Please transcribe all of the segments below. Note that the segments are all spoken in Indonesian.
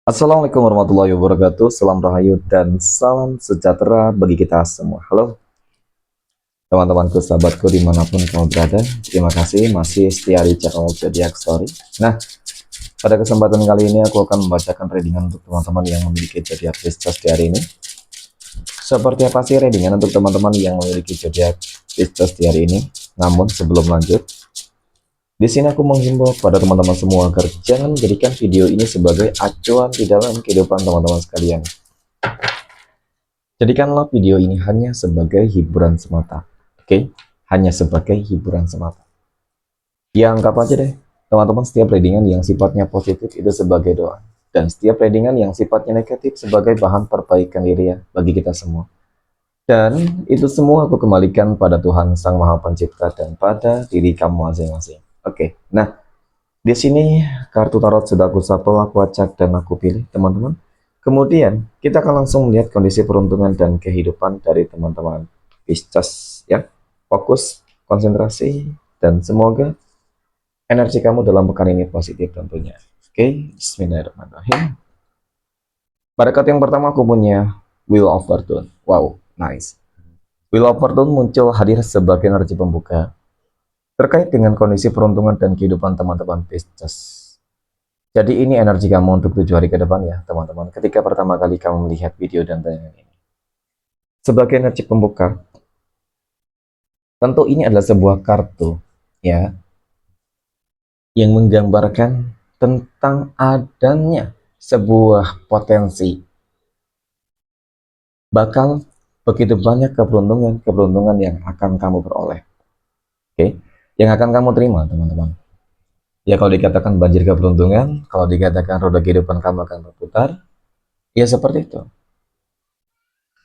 Assalamualaikum warahmatullahi wabarakatuh. Salam rahayu dan salam sejahtera bagi kita semua. Halo teman-temanku, sahabatku dimanapun kamu berada. Terima kasih masih setia di channel Zodiac Story. Nah, pada kesempatan kali ini aku akan membacakan readingan untuk teman-teman yang memiliki zodiak Pisces di hari ini. Seperti apa sih readingan untuk teman-teman yang memiliki zodiak Pisces di hari ini? Namun sebelum lanjut, di sini aku menghimbau kepada teman-teman semua agar jangan menjadikan video ini sebagai acuan di dalam kehidupan teman-teman sekalian. Jadikanlah video ini hanya sebagai hiburan semata. Oke? Hanya sebagai hiburan semata. Ya, anggap aja deh, teman-teman, setiap readingan yang sifatnya positif itu sebagai doa. Dan setiap readingan yang sifatnya negatif sebagai bahan perbaikan diri ya, bagi kita semua. Dan itu semua aku kembalikan pada Tuhan Sang Maha Pencipta dan pada diri kamu masing-masing. Oke, nah di sini kartu tarot sudah aku shuffle, aku acak dan aku pilih, teman-teman. Kemudian kita akan langsung melihat kondisi peruntungan dan kehidupan dari teman-teman Pisces ya. Fokus, konsentrasi, dan semoga energi kamu dalam pekan ini positif tentunya. Oke, bismillahirrahmanirrahim. Pada kartu yang pertama aku punya Wheel of Fortune. Wow, nice. Wheel of Fortune muncul hadir sebagai energi pembuka terkait dengan kondisi peruntungan dan kehidupan teman-teman Pisces. Jadi ini energi kamu untuk 7 hari ke depan ya teman-teman. Ketika pertama kali kamu melihat video dan tayangan ini. Sebagai energi pembuka, tentu ini adalah sebuah kartu ya yang menggambarkan tentang adanya sebuah potensi. Bakal begitu banyak keberuntungan yang akan kamu peroleh. Oke, yang akan kamu terima teman-teman. Ya kalau dikatakan banjir keberuntungan, kalau dikatakan roda kehidupan kamu akan berputar, ya seperti itu.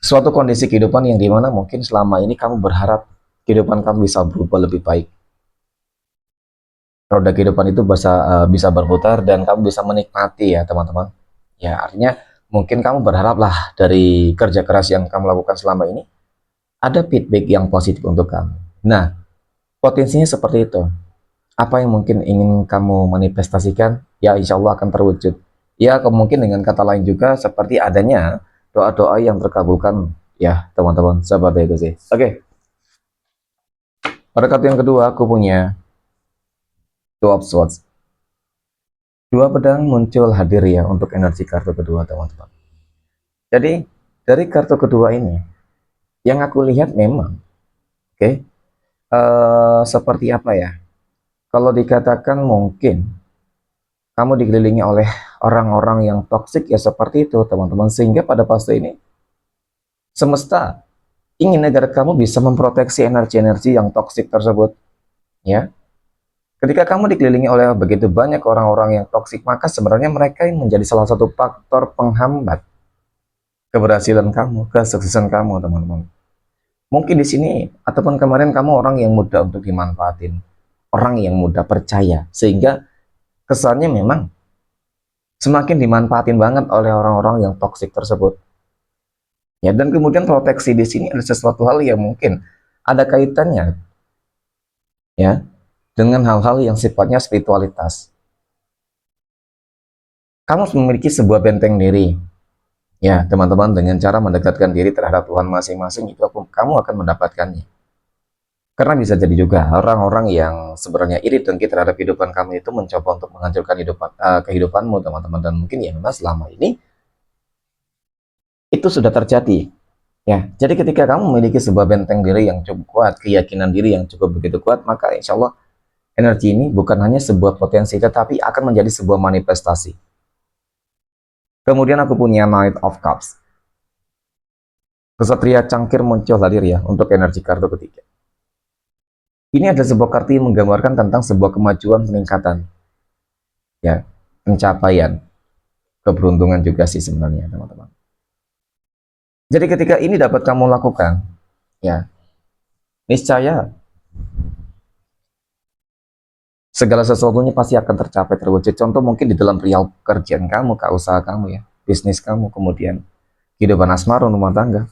Suatu kondisi kehidupan yang dimana mungkin selama ini kamu berharap kehidupan kamu bisa berubah lebih baik. Roda kehidupan itu bisa berputar dan kamu bisa menikmati ya teman-teman. Ya artinya mungkin kamu berharap lah dari kerja keras yang kamu lakukan selama ini ada feedback yang positif untuk kamu. Nah, potensinya seperti itu. Apa yang mungkin ingin kamu manifestasikan, ya insya Allah akan terwujud. Ya mungkin dengan kata lain juga seperti adanya doa-doa yang terkabulkan ya teman-teman, seperti itu sih. Oke. Pada kartu yang kedua aku punya Two of Swords. Dua pedang muncul hadir ya untuk energi kartu kedua teman-teman. Jadi dari kartu kedua ini yang aku lihat memang oke, seperti apa ya, kalau dikatakan mungkin kamu dikelilingi oleh orang-orang yang toksik ya seperti itu teman-teman, sehingga pada fase ini semesta ingin agar kamu bisa memproteksi energi-energi yang toksik tersebut ya. Ketika kamu dikelilingi oleh begitu banyak orang-orang yang toksik, maka sebenarnya mereka yang menjadi salah satu faktor penghambat keberhasilan kamu, kesuksesan kamu, teman-teman. Mungkin di sini ataupun kemarin kamu orang yang mudah untuk dimanfaatin, orang yang mudah percaya, sehingga kesannya memang semakin dimanfaatin banget oleh orang-orang yang toksik tersebut. Ya, dan kemudian proteksi di sini ada sesuatu hal yang mungkin ada kaitannya ya dengan hal-hal yang sifatnya spiritualitas. Kamu memiliki sebuah benteng diri. Ya, teman-teman, dengan cara mendekatkan diri terhadap Tuhan masing-masing, itu kamu akan mendapatkannya. Karena bisa jadi juga orang-orang yang sebenarnya iri dengki terhadap kehidupan kamu itu mencoba untuk menghancurkan kehidupanmu, teman-teman. Dan mungkin ya memang selama ini itu sudah terjadi. Ya, jadi ketika kamu memiliki sebuah benteng diri yang cukup kuat, keyakinan diri yang cukup begitu kuat, maka insya Allah energi ini bukan hanya sebuah potensi, tetapi akan menjadi sebuah manifestasi. Kemudian aku punya Knight of Cups. Kesatria cangkir muncul hadir ya untuk energi kartu ketiga. Ini adalah sebuah kartu yang menggambarkan tentang sebuah kemajuan, peningkatan, ya, pencapaian, keberuntungan juga sih sebenarnya teman-teman. Jadi ketika ini dapat kamu lakukan, ya, niscaya segala sesuatunya pasti akan tercapai, terwujud. Contoh mungkin di dalam real pekerjaan kamu, usaha kamu ya, bisnis kamu, kemudian kehidupan asmara, rumah tangga,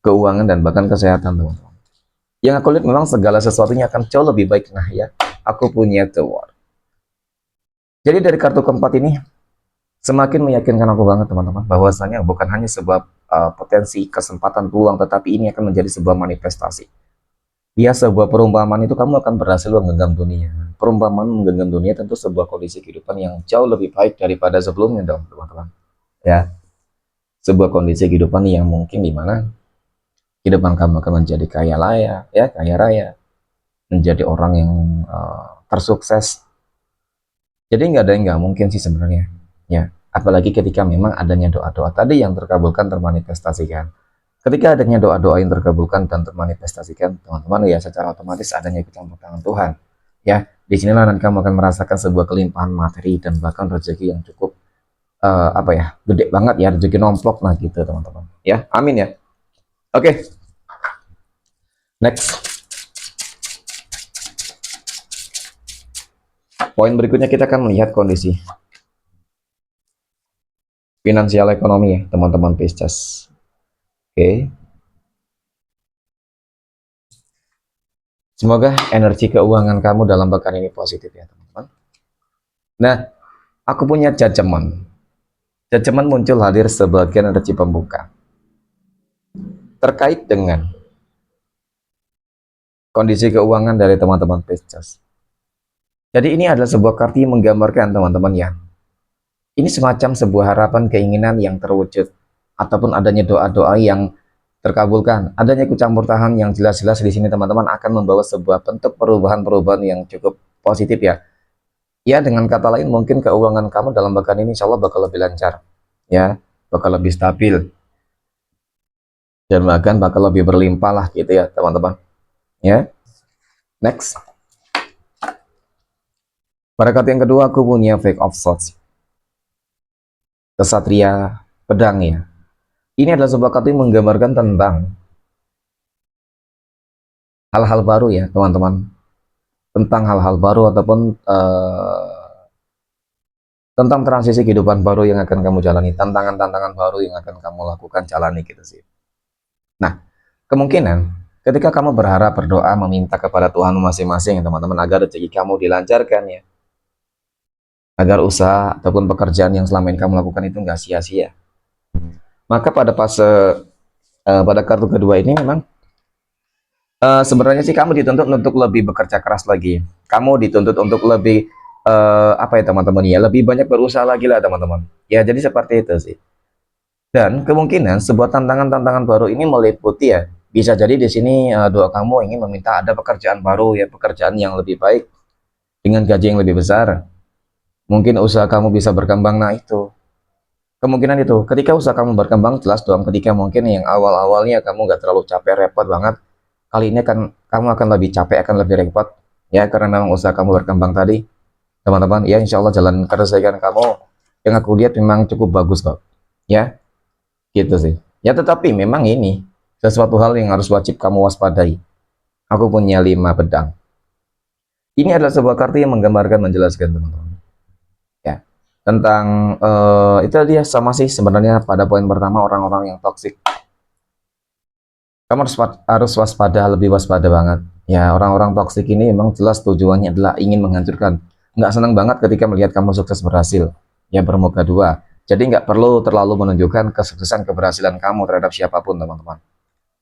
keuangan, dan bahkan kesehatan teman-teman. Yang aku lihat memang segala sesuatunya akan jauh lebih baik. Nah ya, aku punya The World. Jadi dari kartu keempat ini, Semakin meyakinkan aku banget teman-teman, bahwasanya bukan hanya sebuah potensi, kesempatan, peluang, tetapi ini akan menjadi sebuah manifestasi. Ya, sebuah perumpamaan itu kamu akan berhasil menggenggam dunia. Perumpamaan menggenggam dunia tentu sebuah kondisi kehidupan yang jauh lebih baik daripada sebelumnya dong, teman-teman. Ya, sebuah kondisi kehidupan yang mungkin dimana kehidupan kamu akan menjadi kaya raya, ya kaya raya, menjadi orang yang tersukses. Jadi nggak ada yang nggak mungkin sih sebenarnya, ya. Apalagi ketika memang adanya doa-doa tadi yang terkabulkan, termanifestasikan. Ketika adanya doa-doa yang terkabulkan dan termanifestasikan, teman-teman, ya secara otomatis adanya campur tangan Tuhan. Ya, disinilah nanti kamu akan merasakan sebuah kelimpahan materi dan bahkan rezeki yang cukup apa ya, gede banget ya, rezeki nomplok lah gitu teman-teman. Ya, amin ya. Oke, next. Poin berikutnya kita akan melihat kondisi finansial ekonomi ya, teman-teman Pisces. Oke. Semoga energi keuangan kamu dalam pekan ini positif ya, teman-teman. Nah, aku punya judgement. Judgement muncul hadir sebagai energi pembuka terkait dengan kondisi keuangan dari teman-teman Pisces. Jadi ini adalah sebuah kartu yang menggambarkan teman-teman ya. Ini semacam sebuah harapan keinginan yang terwujud ataupun adanya doa-doa yang terkabulkan. Adanya campur tangan yang jelas-jelas di sini teman-teman akan membawa sebuah bentuk perubahan-perubahan yang cukup positif ya. Ya, dengan kata lain mungkin keuangan kamu dalam pekan ini insya Allah bakal lebih lancar. Ya, bakal lebih stabil dan bahkan bakal lebih berlimpah lah gitu ya teman-teman. Ya, next. Pada kartu yang kedua aku punya Fake of Swords. Kesatria pedang ya. Ini adalah sebuah kartu yang menggambarkan tentang hal-hal baru ya teman-teman. Tentang hal-hal baru ataupun tentang transisi kehidupan baru yang akan kamu jalani, tantangan-tantangan baru yang akan kamu lakukan, jalani gitu sih. Nah, kemungkinan ketika kamu berharap, berdoa, meminta kepada Tuhan masing-masing teman-teman agar rezeki kamu dilancarkan ya, agar usaha ataupun pekerjaan yang selama ini kamu lakukan itu nggak sia-sia. Maka pada fase pada kartu kedua ini memang sebenarnya sih kamu dituntut untuk lebih bekerja keras lagi. Kamu dituntut untuk lebih apa ya teman-teman ya, lebih banyak berusaha lagi lah teman-teman. Ya jadi seperti itu sih. Dan kemungkinan sebuah tantangan-tantangan baru ini meliputi ya, bisa jadi di sini doa kamu ingin meminta ada pekerjaan baru ya, pekerjaan yang lebih baik dengan gaji yang lebih besar. Mungkin usaha kamu bisa berkembang, nah itu. Kemungkinan itu, ketika usaha kamu berkembang, jelas dong ketika mungkin yang awal-awalnya kamu nggak terlalu capek repot banget, kali ini kan kamu akan lebih capek, akan lebih repot ya karena memang usaha kamu berkembang tadi teman-teman ya. Insya Allah jalan keresaian kamu yang aku lihat memang cukup bagus kok ya, gitu sih ya. Tetapi memang ini sesuatu hal yang harus wajib kamu waspadai. Aku punya 5 pedang. Ini adalah sebuah kartu yang menggambarkan, menjelaskan teman-teman ya tentang itu dia sama sih sebenarnya. Pada poin pertama, orang-orang yang toksik, kamu harus waspada, lebih waspada banget ya. Orang-orang toksik ini memang jelas tujuannya adalah ingin menghancurkan. Nggak senang banget ketika melihat kamu sukses berhasil ya, bermuka dua. Jadi nggak perlu terlalu menunjukkan kesuksesan keberhasilan kamu terhadap siapapun teman-teman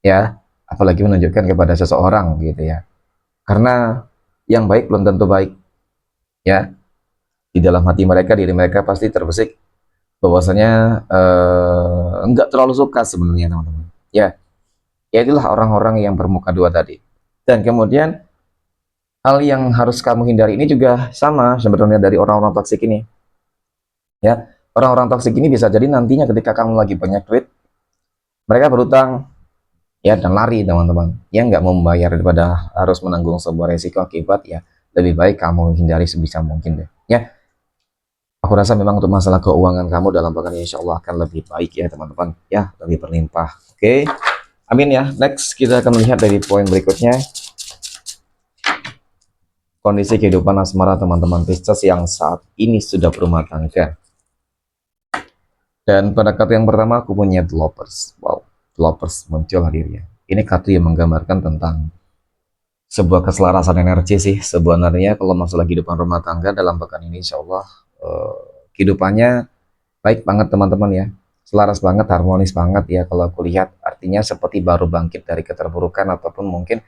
ya, apalagi menunjukkan kepada seseorang gitu ya, karena yang baik belum tentu baik ya. Di dalam hati mereka, diri mereka pasti terbesit bahwasanya nggak terlalu suka sebenarnya teman-teman ya. Ya itulah orang-orang yang bermuka dua tadi. Dan kemudian hal yang harus kamu hindari ini juga sama sebenarnya dari orang-orang toksik ini ya. Orang-orang toksik ini bisa jadi nantinya ketika kamu lagi banyak duit, mereka berutang ya dan lari teman-teman ya, nggak mau membayar daripada harus menanggung sebuah resiko akibat ya. Lebih baik kamu hindari sebisa mungkin deh ya. Aku rasa memang untuk masalah keuangan kamu dalam pekan ini insya Allah akan lebih baik ya teman-teman ya, lebih berlimpah. Oke, amin ya. Next kita akan melihat dari poin berikutnya, kondisi kehidupan asmara teman-teman Pisces yang saat ini sudah berumah tangga. Dan pada kartu yang pertama aku punya The Lovers. Wow, The Lovers muncul hadirnya. Ini kartu yang menggambarkan tentang sebuah keselarasan energi sih sebenarnya kalau masalah kehidupan rumah tangga dalam pekan ini insya Allah kehidupannya Baik banget teman-teman ya. Selaras banget, harmonis banget ya kalau aku lihat. Artinya seperti baru bangkit dari keterburukan ataupun mungkin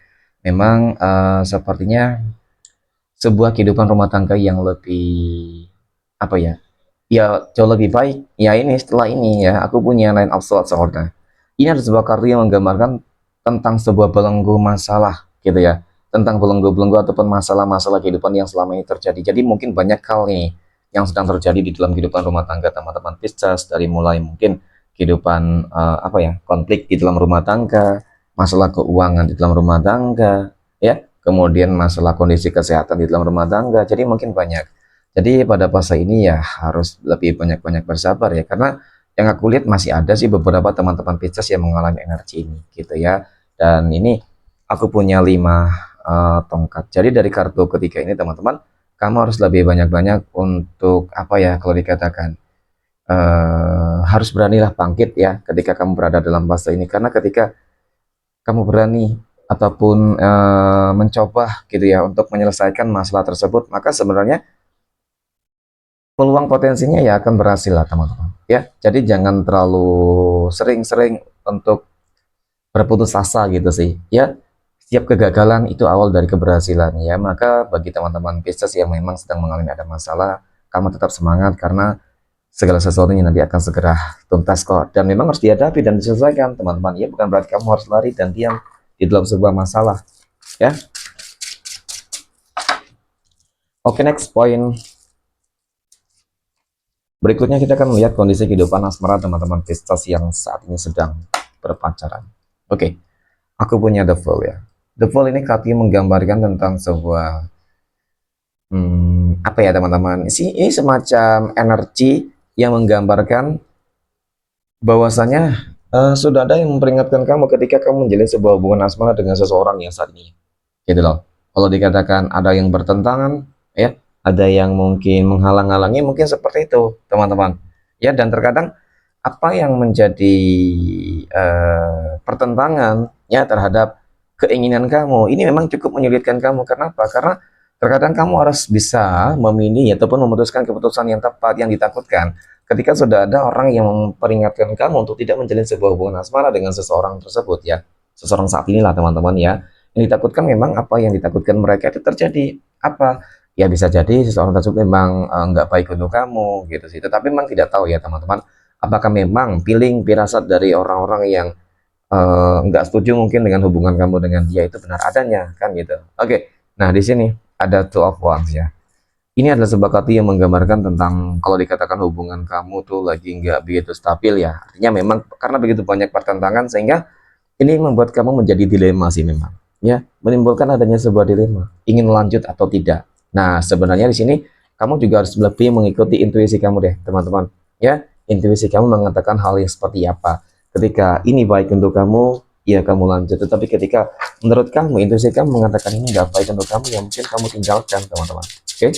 memang sepertinya sebuah kehidupan rumah tangga yang lebih apa ya? Ya jauh lebih baik. Ya ini setelah ini ya, aku punya line of thought seorang. Ini adalah sebuah kartu yang menggambarkan tentang sebuah belenggu masalah gitu ya. Tentang belenggu-belenggu ataupun masalah-masalah kehidupan yang selama ini terjadi. Jadi mungkin banyak hal nih yang sedang terjadi di dalam kehidupan rumah tangga teman-teman Pisces, dari mulai mungkin kehidupan apa ya, konflik di dalam rumah tangga, masalah keuangan di dalam rumah tangga, ya, kemudian masalah kondisi kesehatan di dalam rumah tangga. Jadi mungkin banyak. Jadi pada fase ini ya harus lebih banyak-banyak bersabar ya, karena yang aku lihat masih ada sih beberapa teman-teman Pisces yang mengalami energi ini gitu ya. Dan ini aku punya 5 tongkat. Jadi dari kartu ketiga ini teman-teman, kamu harus lebih banyak-banyak untuk apa ya, kalau dikatakan harus beranilah bangkit ya ketika kamu berada dalam fase ini, karena ketika kamu berani ataupun mencoba gitu ya untuk menyelesaikan masalah tersebut, maka sebenarnya peluang potensinya ya akan berhasil lah teman-teman ya. Jadi jangan terlalu sering-sering untuk berputus asa gitu sih ya. Setiap kegagalan itu awal dari keberhasilan ya. Maka bagi teman-teman Pisces yang memang sedang mengalami ada masalah, kamu tetap semangat karena segala sesuatunya nanti akan segera tuntas kok, dan memang harus dihadapi dan diselesaikan teman-teman ya. Bukan berarti kamu harus lari dan diam di dalam sebuah masalah ya. Oke, next point. Berikutnya kita akan melihat kondisi kehidupan asmara teman-teman Pisces yang saat ini sedang berpacaran. Oke, aku punya The Fool ya. The Fool ini katanya menggambarkan tentang sebuah apa ya teman-teman? Ini semacam energi yang menggambarkan bahwasanya sudah ada yang memperingatkan kamu ketika kamu menjalin sebuah hubungan asmara dengan seseorang yang saat ini. Gitu loh. Kalau dikatakan ada yang bertentangan, ya, ada yang mungkin menghalang-halangi, mungkin seperti itu, teman-teman. Ya, dan terkadang apa yang menjadi pertentangan ya terhadap keinginan kamu ini memang cukup menyulitkan kamu. Kenapa? Karena terkadang kamu harus bisa memilih ataupun memutuskan keputusan yang tepat. Yang ditakutkan ketika sudah ada orang yang memperingatkan kamu untuk tidak menjalin sebuah hubungan asmara dengan seseorang tersebut ya, seseorang saat inilah teman-teman ya. Yang ditakutkan memang apa yang ditakutkan mereka itu terjadi apa ya, bisa jadi seseorang tersebut memang nggak baik untuk kamu gitu sih. Tetapi memang tidak tahu ya teman-teman, apakah memang feeling firasat dari orang-orang yang nggak setuju mungkin dengan hubungan kamu dengan dia itu benar adanya kan gitu. Oke, nah di sini ada Two of Wands ya. Ini adalah sebuah kartu yang menggambarkan tentang kalau dikatakan hubungan kamu tuh lagi nggak begitu stabil ya. Artinya memang karena begitu banyak pertentangan sehingga ini membuat kamu menjadi dilema sih memang. Ya, menimbulkan adanya sebuah dilema, ingin lanjut atau tidak. Nah, sebenarnya di sini kamu juga harus lebih mengikuti intuisi kamu deh, teman-teman. Ya, intuisi kamu mengatakan hal yang seperti apa. Ketika ini baik untuk kamu, ya kamu lanjut. Tetapi ketika menurut kamu, intuisi kamu mengatakan ini nggak baik untuk kamu, ya mungkin kamu tinggalkan, teman-teman. Oke?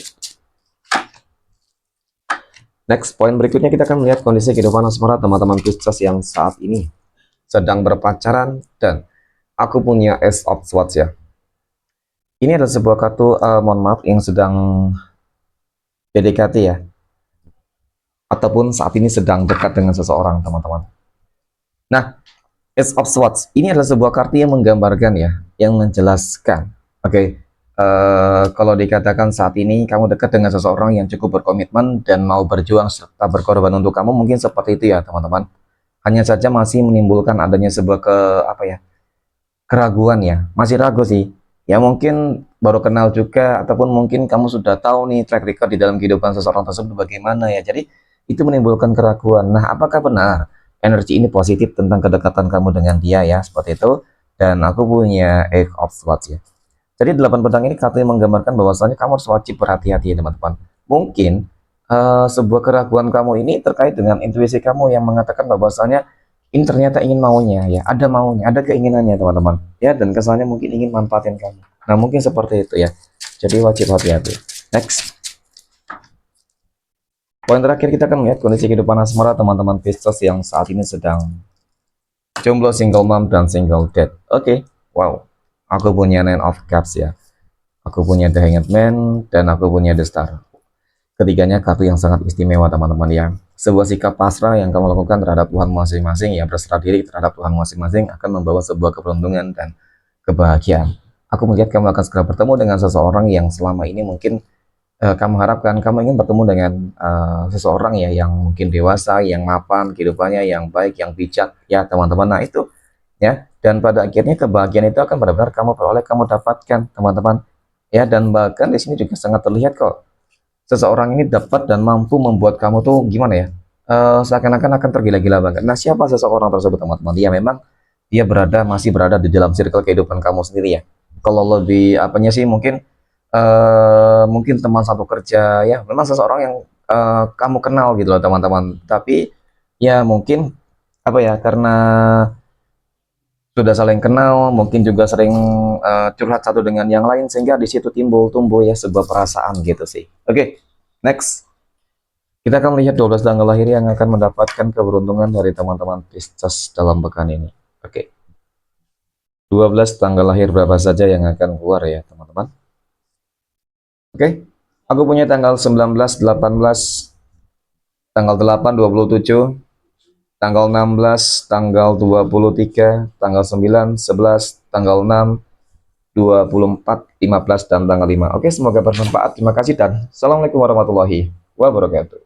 Next, poin berikutnya kita akan melihat kondisi kehidupan asmara teman-teman Pisces yang saat ini sedang berpacaran, dan aku punya Ace of Swords ya. Ini adalah sebuah kartu, mohon maaf, yang sedang PDKT ya, ataupun saat ini sedang dekat dengan seseorang, teman-teman. Nah, Ace of Swords ini adalah sebuah kartu yang menggambarkan ya, yang menjelaskan. Oke, kalau dikatakan saat ini kamu dekat dengan seseorang yang cukup berkomitmen dan mau berjuang serta berkorban untuk kamu, mungkin seperti itu ya, teman-teman. Hanya saja masih menimbulkan adanya sebuah apa ya, keraguan ya, masih ragu sih. Ya mungkin baru kenal juga ataupun mungkin kamu sudah tahu nih track record di dalam kehidupan seseorang tersebut bagaimana ya. Jadi itu menimbulkan keraguan. Nah, apakah benar energi ini positif tentang kedekatan kamu dengan dia ya, seperti itu. Dan aku punya Eight of Swords ya. Jadi 8 pedang ini katanya menggambarkan bahwasanya kamu harus wajib berhati-hati ya teman-teman. Mungkin sebuah keraguan kamu ini terkait dengan intuisi kamu yang mengatakan bahwasanya ini ternyata ingin maunya, ada keinginannya teman-teman ya, dan kesannya mungkin ingin manfaatin kamu. Nah mungkin seperti itu ya, jadi wajib hati-hati. Next, poin terakhir kita akan melihat kondisi kehidupan asmara teman-teman Pisces yang saat ini sedang jomblo, single mom, dan single dad. Oke, wow, aku punya Nine of Cups ya, aku punya The Hanged Man, dan aku punya The Star. Ketiganya kartu yang sangat istimewa teman-teman ya. sebuah sikap pasrah yang kamu lakukan terhadap Tuhan masing-masing, ya berserah diri terhadap Tuhan masing-masing akan membawa sebuah keberuntungan dan kebahagiaan. Aku melihat kamu akan segera bertemu dengan seseorang yang selama ini mungkin kamu harapkan. Kamu ingin bertemu dengan seseorang ya yang mungkin dewasa, yang mapan kehidupannya, yang baik, yang bijak, ya teman-teman. Nah itu ya, dan pada akhirnya kebahagiaan itu akan benar-benar kamu peroleh, kamu dapatkan teman-teman, ya. Dan bahkan di sini juga sangat terlihat kok seseorang ini dapat dan mampu membuat kamu tuh gimana ya, seakan-akan akan tergila-gila banget. Nah siapa seseorang tersebut teman-teman? Dia memang dia masih berada di dalam circle kehidupan kamu sendiri ya. Kalau lebih apanya sih, mungkin mungkin teman satu kerja, ya memang seseorang yang kamu kenal gitu loh teman-teman. Tapi ya mungkin apa ya, karena sudah saling kenal, mungkin juga sering curhat satu dengan yang lain, sehingga di situ timbul tumbuh ya sebuah perasaan gitu sih. Oke, next. Kita akan lihat 12 tanggal lahir yang akan mendapatkan keberuntungan dari teman-teman Pisces dalam pekan ini. Oke. 12 tanggal lahir berapa saja yang akan keluar ya, teman-teman? Oke. Aku punya tanggal 19, 18, tanggal 8, 27, tanggal 16, tanggal 23, tanggal 9, 11, tanggal 6, 24, 15, dan tanggal 5. Oke, semoga bermanfaat. Terima kasih dan Assalamualaikum warahmatullahi wabarakatuh.